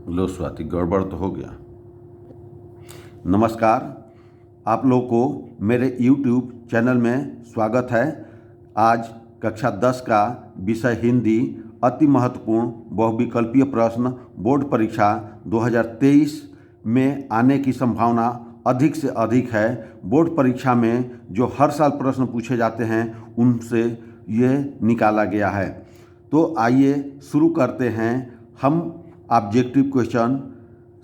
लो स्वाति, गड़बड़ तो हो गया। नमस्कार, आप लोगों को मेरे YouTube चैनल में स्वागत है। आज कक्षा 10 का विषय हिंदी अति महत्वपूर्ण बहुविकल्पीय प्रश्न बोर्ड परीक्षा 2023 में आने की संभावना अधिक से अधिक है। बोर्ड परीक्षा में जो हर साल प्रश्न पूछे जाते हैं उनसे ये निकाला गया है। तो आइए शुरू करते हैं। हम ऑब्जेक्टिव क्वेश्चन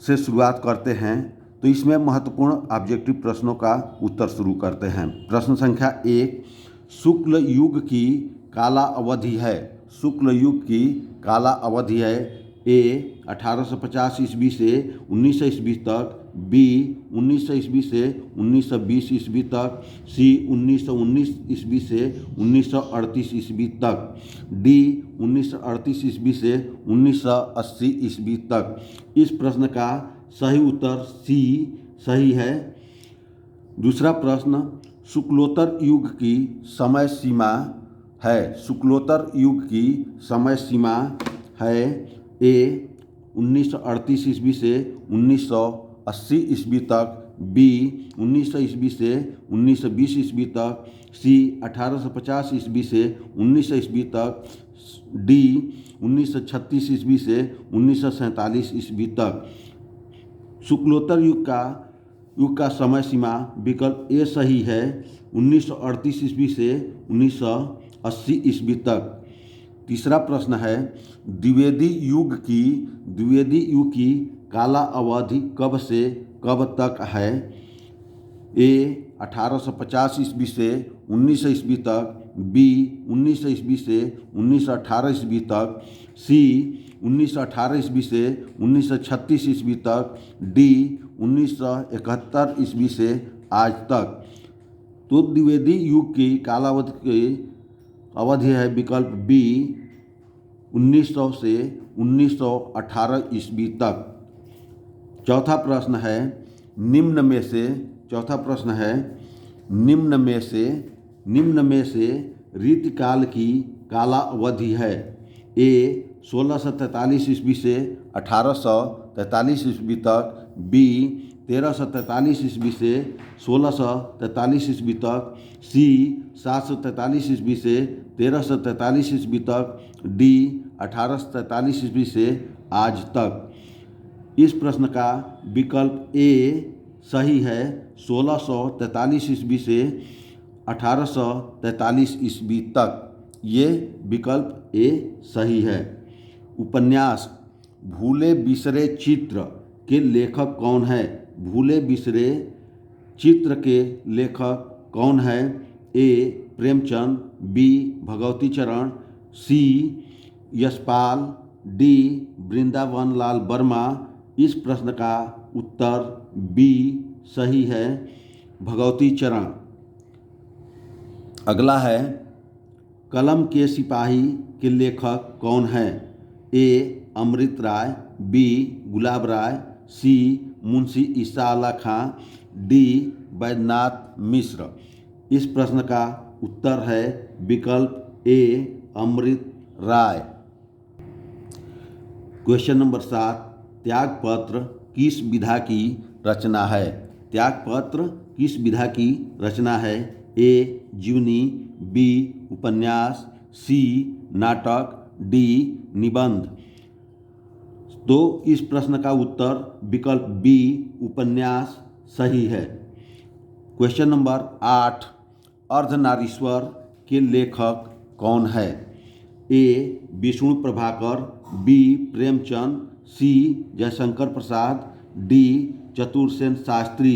से शुरुआत करते हैं। तो इसमें महत्वपूर्ण ऑब्जेक्टिव प्रश्नों का उत्तर शुरू करते हैं। प्रश्न संख्या 1, शुक्ल युग की काला अवधि है। शुक्ल युग की काला अवधि है ए 1850 ईस्वी से 1900 ईस्वी तक, बी 1900 ईस्वी से 1920 ईस्वी तक, सी 1919 ईस्वी से 1938 ईस्वी तक, डी 1938 ईस्वी से 1980 ईस्वी तक। इस प्रश्न का सही उत्तर सी सही है। दूसरा प्रश्न, शुक्लोत्तर युग की समय सीमा है। शुक्लोत्तर युग की समय सीमा है ए 1938 ईस्वी से 1980 ईस्वी तक, बी 1900 ईस्वी से 1920 ईस्वी तक, सी 1850 ईस्वी से 1900 ईस्वी तक, डी 1936 ईस्वी से 1947 ईस्वी तक। शुक्लोत्तर युग का समय सीमा विकल्प ए सही है, 1938 ईस्वी से 1980 ईस्वी तक। तीसरा प्रश्न है, द्विवेदी युग की काला अवधि कब से कब तक है। ए 1850 ईस्वी से 1900 ईस्वी तक, बी 1900 ईस्वी से 1918 ईस्वी तक, सी 1918 ईस्वी से 1936 ईस्वी तक, डी 1971 ईस्वी से आज तक। तो द्विवेदी युग की कालावधि की अवधि है विकल्प बी 1900 से 1918 ईस्वी तक। चौथा प्रश्न है, निम्न में से रीतिकाल की काला अवधि है। ए 1643 ईस्वी से 1843 ईस्वी तक, बी 1343 ईस्वी से 1643 ईस्वी तक, सी 743 ईस्वी से 1343 ईस्वी तक, डी 1843 ईस्वी से आज तक। इस प्रश्न का विकल्प ए सही है, 1643 ईस्वी से 1843 ईस्वी तक। ये विकल्प ए सही है। उपन्यास भूले बिसरे चित्र के लेखक कौन है। भूले बिसरे चित्र के लेखक कौन है। ए प्रेमचंद, बी भगवती चरण, सी यशपाल, डी वृंदावन लाल वर्मा। इस प्रश्न का उत्तर बी सही है, भगवती चरण। अगला है, कलम के सिपाही के लेखक कौन है। ए अमृत राय, बी गुलाब राय, सी मुंशी ईसा अल्लाह खां, डी बैद्यनाथ मिश्र। इस प्रश्न का उत्तर है विकल्प ए अमृत राय। क्वेश्चन नंबर 7, त्यागपत्र किस विधा की रचना है। त्यागपत्र किस विधा की रचना है। ए जीवनी, बी उपन्यास, सी नाटक, डी निबंध। तो इस प्रश्न का उत्तर विकल्प बी उपन्यास सही है। क्वेश्चन नंबर 8, अर्धनारीश्वर के लेखक कौन है। ए विष्णु प्रभाकर, बी प्रेमचंद, सी जयशंकर प्रसाद, डी चतुरसेन शास्त्री।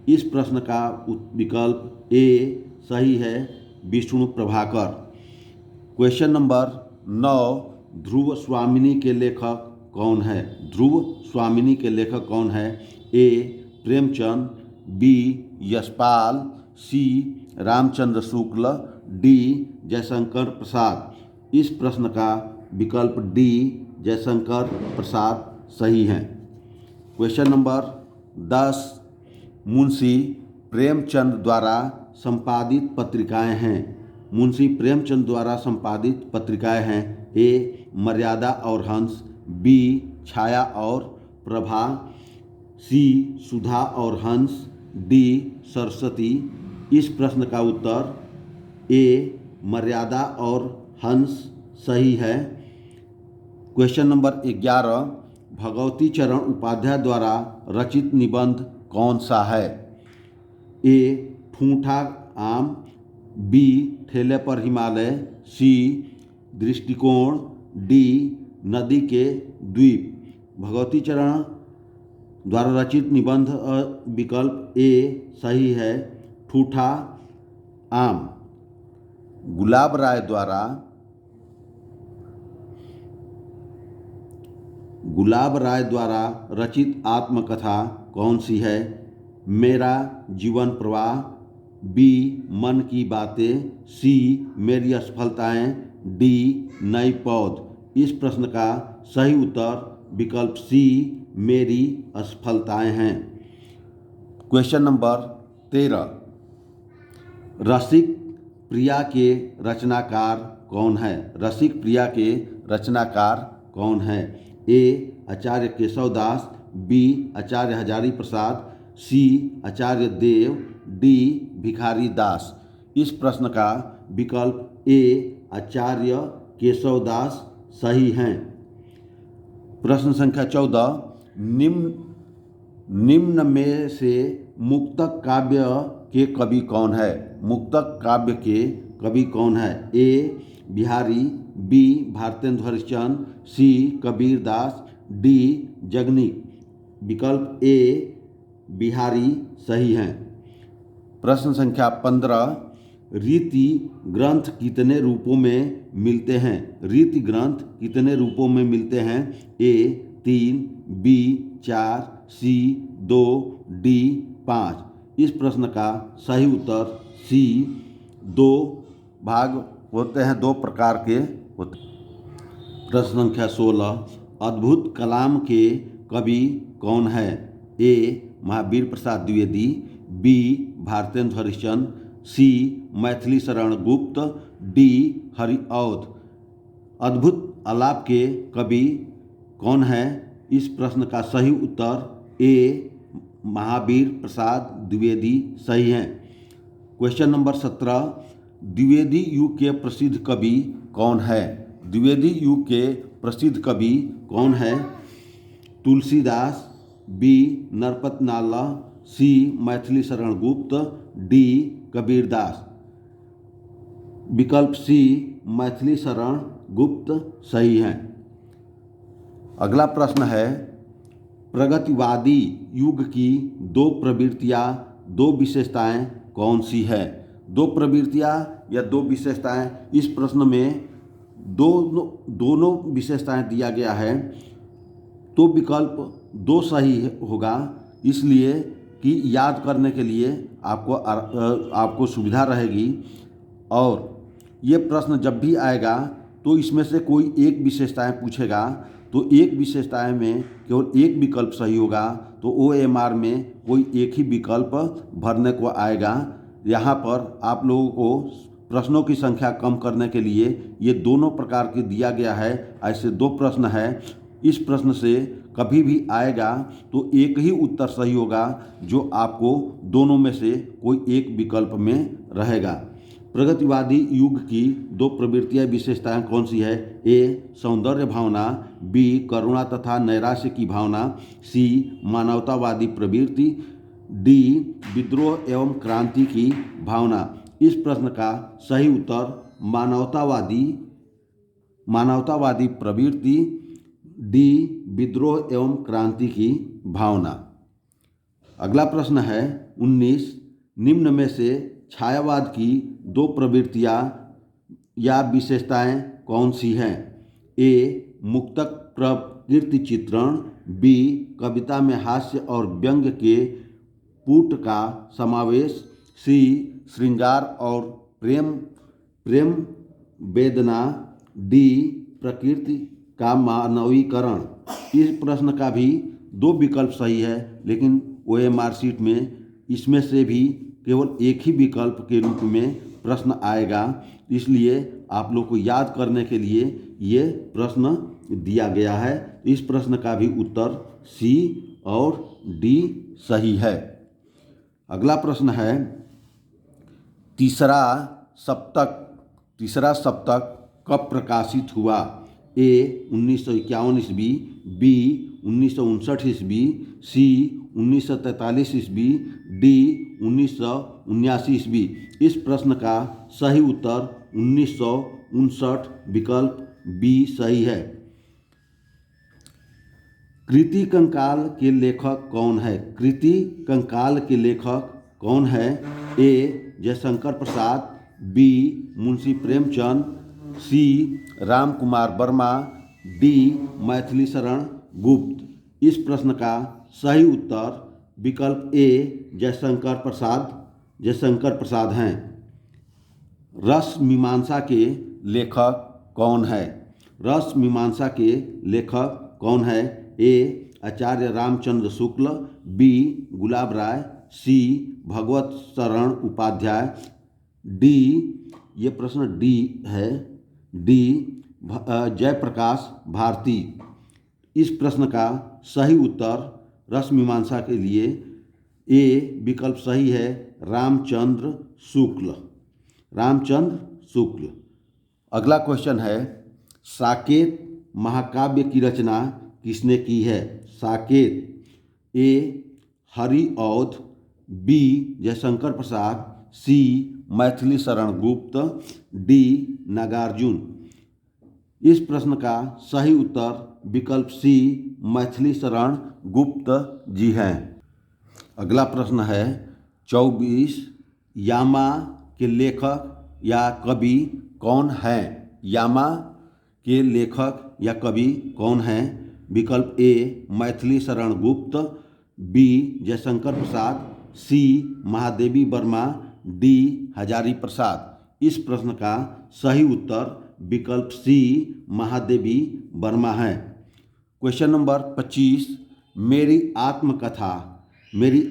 इस प्रश्न का विकल्प ए सही है, विष्णु प्रभाकर। क्वेश्चन नंबर 9, ध्रुव स्वामिनी के लेखक कौन है। ध्रुव स्वामिनी के लेखक कौन है। ए प्रेमचंद, बी यशपाल, सी रामचंद्र शुक्ल, डी जयशंकर प्रसाद। इस प्रश्न का विकल्प डी जयशंकर प्रसाद सही है। क्वेश्चन नंबर 10, मुंशी प्रेमचंद द्वारा संपादित पत्रिकाएं हैं। मुंशी प्रेमचंद द्वारा संपादित पत्रिकाएं हैं। ए मर्यादा और हंस, बी छाया और प्रभा, सी सुधा और हंस, डी सरस्वती। इस प्रश्न का उत्तर ए मर्यादा और हंस सही है। क्वेश्चन नंबर 11, भगवती चरण उपाध्याय द्वारा रचित निबंध कौन सा है? ए ठूठा आम, बी ठेले पर हिमालय, सी दृष्टिकोण, डी नदी के द्वीप। भगवती चरण द्वारा रचित निबंध विकल्प ए सही है, ठूठा आम। गुलाब राय द्वारा रचित आत्मकथा कौन सी है? मेरा जीवन प्रवाह, बी मन की बातें, सी मेरी असफलताएं, डी नई पौध। इस प्रश्न का सही उत्तर विकल्प सी मेरी असफलताएं हैं। क्वेश्चन नंबर 13, रसिक प्रिया के रचनाकार कौन है? रसिक प्रिया के रचनाकार कौन है? ए आचार्य केशवदास, बी आचार्य हजारी प्रसाद, सी आचार्य देव, डी भिखारी दास। इस प्रश्न का विकल्प ए आचार्य केशवदास सही हैं। प्रश्न संख्या 14, निम्न में से मुक्तक काव्य के कवि कौन है? मुक्तक काव्य के कवि कौन है? ए बिहारी, बी भारतेंदु हरिश्चंद्र, सी कबीर दास, डी जगनीक। विकल्प ए बिहारी सही हैं। प्रश्न संख्या 15, रीति ग्रंथ कितने रूपों में मिलते हैं? रीति ग्रंथ कितने रूपों में मिलते हैं? ए 3, बी 4, सी 2, डी 5। इस प्रश्न का सही उत्तर सी 2 भाग होते हैं, 2 प्रकार के होते हैं। प्रश्न संख्या 16, अद्भुत कलाम के कवि कौन है? ए महावीर प्रसाद द्विवेदी, बी भारतेंदु हरिश्चंद्र, सी मैथिली शरण गुप्त, डी हरिऔध। अद्भुत आलाप के कवि कौन है? इस प्रश्न का सही उत्तर ए महावीर प्रसाद द्विवेदी सही हैं। क्वेश्चन नंबर 17, द्विवेदी युग के प्रसिद्ध कवि कौन है? द्विवेदी युग के प्रसिद्ध कवि कौन है? तुलसीदास, बी नरपत नाला, सी मैथिली शरण गुप्त, डी कबीरदास। विकल्प सी मैथिली शरण गुप्त सही हैं। अगला प्रश्न है, प्रगतिवादी युग की 2 प्रवृत्तियाँ, 2 विशेषताएं कौन सी है? 2 प्रवृत्तियाँ या 2 विशेषताएं, इस प्रश्न में दोनों विशेषताएं दिया गया है, तो विकल्प 2 सही होगा। इसलिए कि याद करने के लिए आपको सुविधा रहेगी। और ये प्रश्न जब भी आएगा तो इसमें से कोई एक विशेषताएं पूछेगा, तो एक विशेषताएं में केवल एक विकल्प सही होगा, तो OMR में कोई एक ही विकल्प भरने को आएगा। यहाँ पर आप लोगों को प्रश्नों की संख्या कम करने के लिए ये दोनों प्रकार के दिया गया है। ऐसे 2 प्रश्न है, इस प्रश्न से कभी भी आएगा तो एक ही उत्तर सही होगा, जो आपको दोनों में से कोई एक विकल्प में रहेगा। प्रगतिवादी युग की 2 प्रवृत्तियाँ विशेषताएं कौन सी है? ए सौंदर्य भावना, बी करुणा तथा नैराश्य की भावना, सी मानवतावादी प्रवृत्ति, डी विद्रोह एवं क्रांति की भावना। इस प्रश्न का सही उत्तर मानवतावादी प्रवृत्ति, डी विद्रोह एवं क्रांति की भावना। अगला प्रश्न है 19, निम्न में से छायावाद की 2 प्रवृत्तियाँ या विशेषताएं कौन सी हैं? ए मुक्तक प्रकृति चित्रण, बी कविता में हास्य और व्यंग्य के पुट का समावेश, सी श्रृंगार और प्रेम वेदना, डी प्रकृति का मानवीकरण। इस प्रश्न का भी 2 विकल्प सही है, लेकिन OMR शीट में इसमें से भी केवल एक ही विकल्प के रूप में प्रश्न आएगा। इसलिए आप लोग को याद करने के लिए ये प्रश्न दिया गया है। इस प्रश्न का भी उत्तर सी और डी सही है। अगला प्रश्न है, तीसरा सप्तक कब प्रकाशित हुआ? ए 1951 ईस्वी, बी 1959 ईस्वी, सी 1943 ईस्वी, डी 1979 ईस्वी। इस प्रश्न का सही उत्तर 1959 विकल्प बी सही है। कृति कंकाल के लेखक कौन है? कृति कंकाल के लेखक कौन है? ए जयशंकर प्रसाद, बी मुंशी प्रेमचंद, सी राम कुमार वर्मा, डी मैथिली शरण गुप्त। इस प्रश्न का सही उत्तर विकल्प ए जयशंकर प्रसाद हैं। रस मीमांसा के लेखक कौन है? रस मीमांसा के लेखक कौन है? ए आचार्य रामचंद्र शुक्ल, बी गुलाब राय, सी भगवत शरण उपाध्याय, डी, ये प्रश्न डी है, डी जयप्रकाश भारती। इस प्रश्न का सही उत्तर रस मीमांसा के लिए ए विकल्प सही है, रामचंद्र शुक्ल। अगला क्वेश्चन है, साकेत महाकाव्य की रचना किसने की है? साकेत, ए हरि औध, बी जयशंकर प्रसाद, सी मैथिली शरण गुप्त, डी नागार्जुन। इस प्रश्न का सही उत्तर विकल्प सी मैथिली शरण गुप्त जी हैं। अगला प्रश्न है, 24 यामा के लेखक या कवि कौन हैं? यामा के लेखक या कवि कौन हैं? विकल्प ए मैथिली शरण गुप्त, बी जयशंकर प्रसाद, सी महादेवी वर्मा, डी हजारी प्रसाद। इस प्रश्न का सही उत्तर विकल्प सी महादेवी वर्मा है। क्वेश्चन नंबर 25, मेरी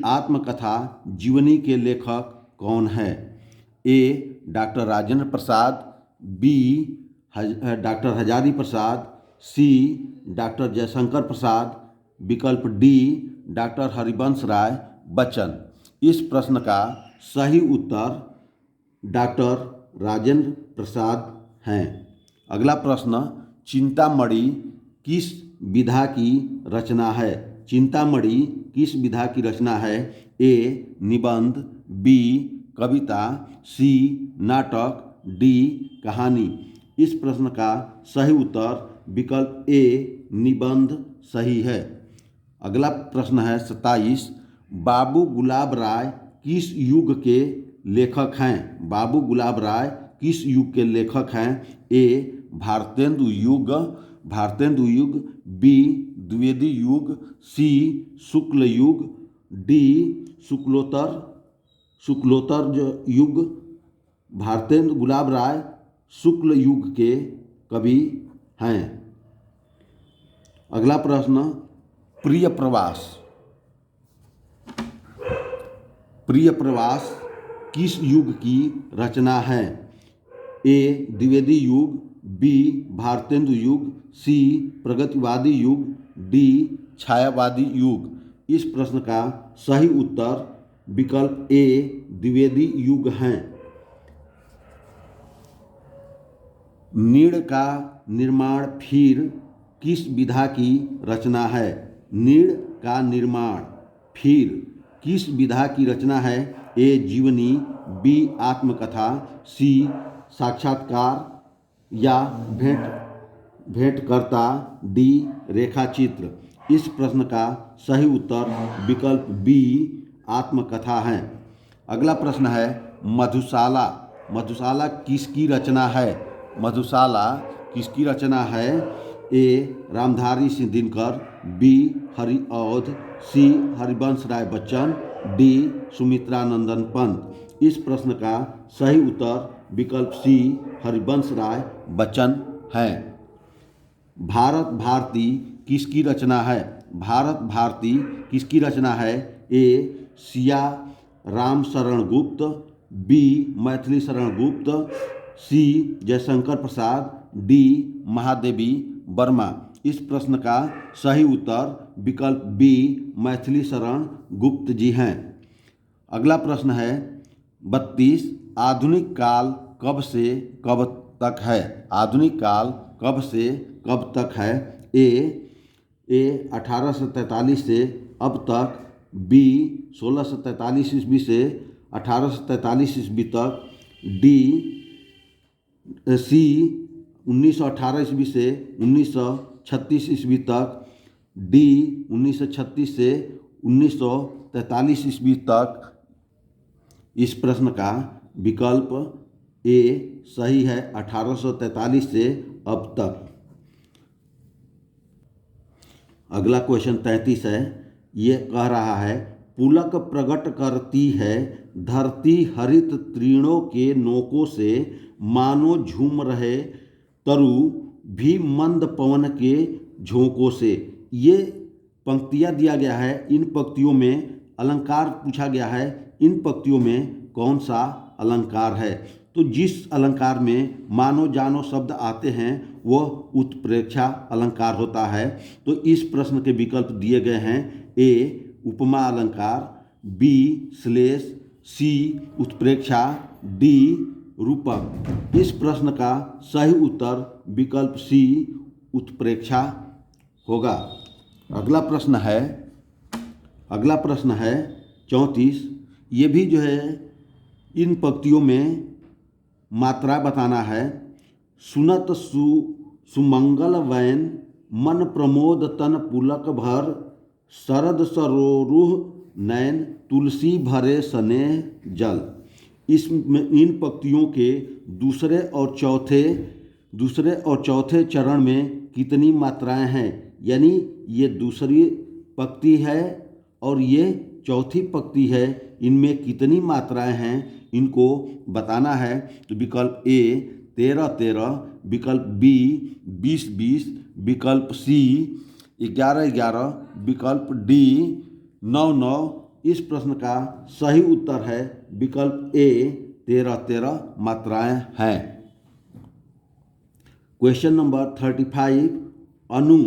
आत्मकथा जीवनी के लेखक कौन है? ए doctor Rajendra Prasad, B doctor Hazari Prasad, सी डॉक्टर जयशंकर प्रसाद, विकल्प डी डॉक्टर हरिवंश राय बच्चन। इस प्रश्न का सही उत्तर डॉक्टर राजेंद्र प्रसाद हैं। अगला प्रश्न, चिंतामणि किस विधा की रचना है? चिंतामणि किस विधा की रचना है? ए निबंध, बी कविता, सी नाटक, डी कहानी। इस प्रश्न का सही उत्तर विकल्प ए निबंध सही है। अगला प्रश्न है 27, बाबू गुलाब राय किस युग के लेखक हैं? बाबू गुलाब राय किस युग के लेखक हैं? ए भारतेंदु युग, बी द्विवेदी युग, सी शुक्ल युग, डी शुक्लोत्तर युग। भारतेंदु गुलाब राय शुक्ल युग के कवि हैं। अगला प्रश्न, प्रिय प्रवास किस युग की रचना है? ए द्विवेदी युग, बी भारतेंदु युग, सी प्रगतिवादी युग, डी छायावादी युग। इस प्रश्न का सही उत्तर विकल्प ए द्विवेदी युग हैं। नीड़ का निर्माण फिर किस विधा की रचना है? नीड़ का निर्माण फिर किस विधा की रचना है? ए जीवनी, बी आत्मकथा, सी साक्षात्कार या भेंटकर्ता, डी रेखाचित्र। इस प्रश्न का सही उत्तर विकल्प बी आत्मकथा है। अगला प्रश्न है, मधुशाला किसकी रचना है? मधुशाला किसकी रचना है? ए रामधारी सिंह दिनकर, बी हरि औध, सी हरिवंश राय बच्चन, डी सुमित्रा नंदन पंत। इस प्रश्न का सही उत्तर विकल्प सी हरिवंश राय बच्चन है। भारत भारती किसकी रचना है? भारत भारती किसकी रचना है? ए सिया राम शरण गुप्त, बी मैथिली शरण गुप्त, सी जयशंकर प्रसाद, डी महादेवी वर्मा। इस प्रश्न का सही उत्तर विकल्प बी मैथिली शरण गुप्त जी हैं। अगला प्रश्न है 32। आधुनिक काल कब से कब तक है? आधुनिक काल कब से कब तक है? ए 1843 से अब तक, बी 1643 ईस्वी से 1843 ईस्वी तक, डी सी 1918 ईस्वी से 1936 ईस्वी तक, डी 1936 से 1943 ईस्वी तक। इस प्रश्न का विकल्प ए सही है, 1843 से अब तक। अगला क्वेश्चन 33 है। ये कह रहा है पुलक प्रगट करती है धरती हरित तृणों के नोकों से, मानो झूम रहे तरु भी मंद पवन के झोंकों से। ये पंक्तियाँ दिया गया है, इन पंक्तियों में अलंकार पूछा गया है। इन पंक्तियों में कौन सा अलंकार है? तो जिस अलंकार में मानो जानो शब्द आते हैं वह उत्प्रेक्षा अलंकार होता है। तो इस प्रश्न के विकल्प दिए गए हैं। ए उपमा अलंकार, बी श्लेष, सी उत्प्रेक्षा, डी रूपक। इस प्रश्न का सही उत्तर विकल्प सी उत्प्रेक्षा होगा। अगला प्रश्न है 34। ये भी जो है इन पंक्तियों में मात्रा बताना है। सुनत सुमंगल वैन, मन प्रमोद तन पुलक भर, शरद सरोरुह नैन, तुलसी भरे स्नेह जल। इन पंक्तियों के दूसरे और चौथे चरण में कितनी मात्राएं हैं? यानी ये दूसरी पंक्ति है और ये चौथी पंक्ति है, इनमें कितनी मात्राएं हैं इनको बताना है। तो विकल्प ए 13-13, विकल्प बी 20-20, विकल्प सी 11-11, विकल्प डी 9-9। इस प्रश्न का सही उत्तर है विकल्प ए 13-13 मात्राएं हैं। Question number 35। अनु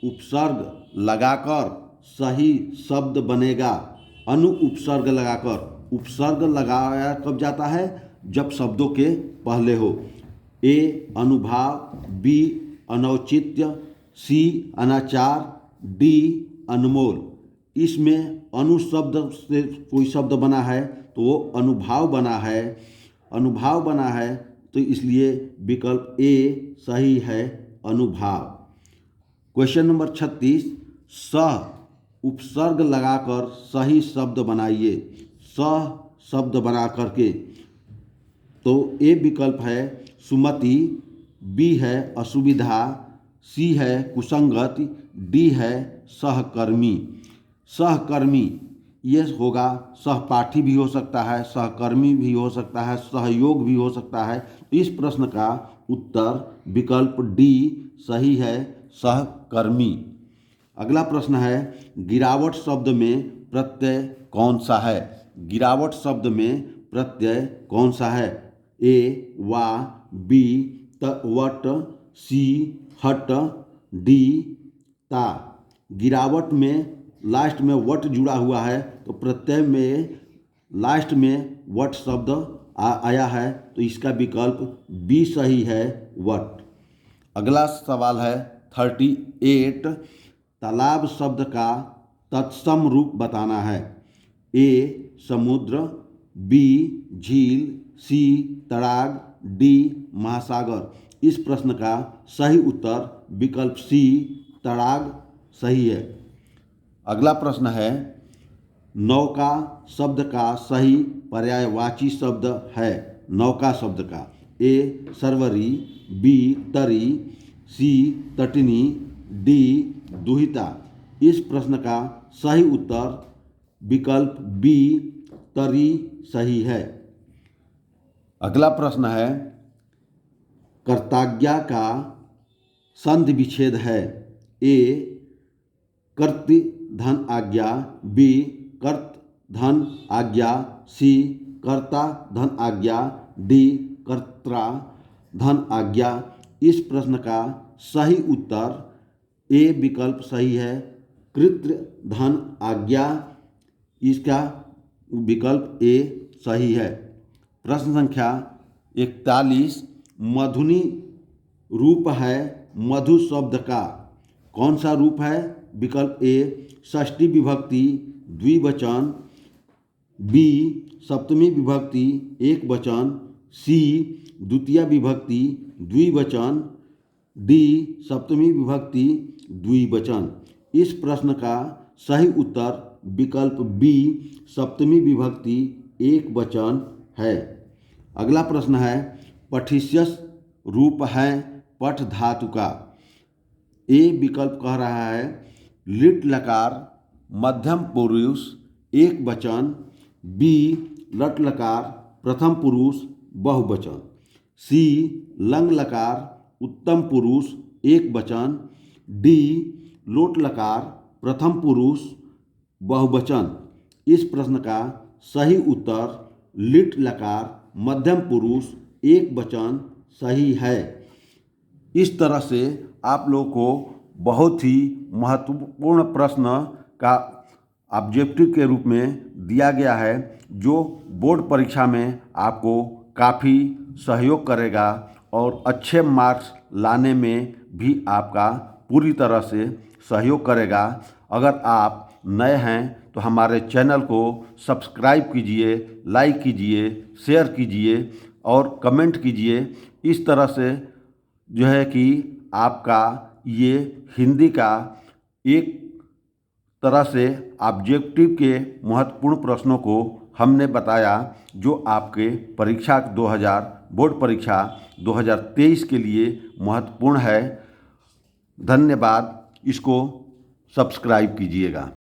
उपसर्ग लगाकर सही शब्द बनेगा। अनु उपसर्ग लगाकर, उपसर्ग लगाया कब जाता है? जब शब्दों के पहले हो। ए अनुभाव, बी अनौचित्य, सी अनाचार, डी अनमोल। इसमें अनु शब्द से कोई शब्द बना है तो वो अनुभाव बना है, तो इसलिए विकल्प ए सही है, अनुभाव। Question number 36। सह उपसर्ग लगाकर सही शब्द बनाइए। सह शब्द बना करके, तो ए विकल्प है सुमति, बी है असुविधा, सी है कुसंगति, डी है सहकर्मी। सहकर्मी ये होगा, सहपाठी भी हो सकता है, सहकर्मी भी हो सकता है, सहयोग भी हो सकता है। इस प्रश्न का उत्तर विकल्प डी सही है, सहकर्मी। अगला प्रश्न है गिरावट शब्द में प्रत्यय कौन सा है? गिरावट शब्द में प्रत्यय कौन सा है? ए वा, बी वट, सी हट, डी ता। गिरावट में लास्ट में वट जुड़ा हुआ है, तो प्रत्यय में लास्ट में वट शब्द आया है, तो इसका विकल्प बी सही है, वट। अगला सवाल है 38। तालाब शब्द का तत्सम रूप बताना है। ए समुद्र, बी झील, सी तड़ाग, डी महासागर। इस प्रश्न का सही उत्तर विकल्प सी तड़ाग सही है। अगला प्रश्न है नौका शब्द का सही पर्यायवाची शब्द है। नौका शब्द का ए सरवरी, बी तरी, सी तटनी, डी दुहिता। इस प्रश्न का सही उत्तर विकल्प बी तरी सही है। अगला प्रश्न है कर्ताज्ञा का संधि विच्छेद है। ए कर्तृ धन आज्ञा, बी कर्त धन आज्ञा, सी कर्ता धन आज्ञा, डी कर्त्रा धन आज्ञा। इस प्रश्न का सही उत्तर ए विकल्प सही है। कृत्र धन आज्ञा, इसका विकल्प ए सही है। प्रश्न संख्या 41, मधुनी रूप है मधु शब्द का, कौन सा रूप है? विकल्प ए षष्ठी विभक्ति द्विवचन, बी सप्तमी विभक्ति एक वचन, सी द्वितीय विभक्ति द्विवचन, डी सप्तमी विभक्ति द्विवचन। इस प्रश्न का सही उत्तर विकल्प बी सप्तमी विभक्ति एक वचन है। अगला प्रश्न है, पठिष्यस रूप है पठ धातु का। ए विकल्प कह रहा है लिट लकार मध्यम पुरुष एक वचन, बी लट लकार प्रथम पुरुष बहुवचन, सी लंग लकार उत्तम पुरुष एक वचन, डी लोट लकार प्रथम पुरुष बहुवचन। इस प्रश्न का सही उत्तर लिट लकार मध्यम पुरुष एक वचन सही है। इस तरह से आप लोगों को बहुत ही महत्वपूर्ण प्रश्न का ऑब्जेक्टिव के रूप में दिया गया है, जो बोर्ड परीक्षा में आपको काफ़ी सहयोग करेगा और अच्छे मार्क्स लाने में भी आपका पूरी तरह से सहयोग करेगा। अगर आप नए हैं तो हमारे चैनल को सब्सक्राइब कीजिए, लाइक कीजिए, शेयर कीजिए और कमेंट कीजिए। इस तरह से जो है कि आपका ये हिंदी का एक तरह से ऑब्जेक्टिव के महत्वपूर्ण प्रश्नों को हमने बताया, जो आपके परीक्षा 2000 बोर्ड परीक्षा 2023 के लिए महत्वपूर्ण है। धन्यवाद। इसको सब्सक्राइब कीजिएगा।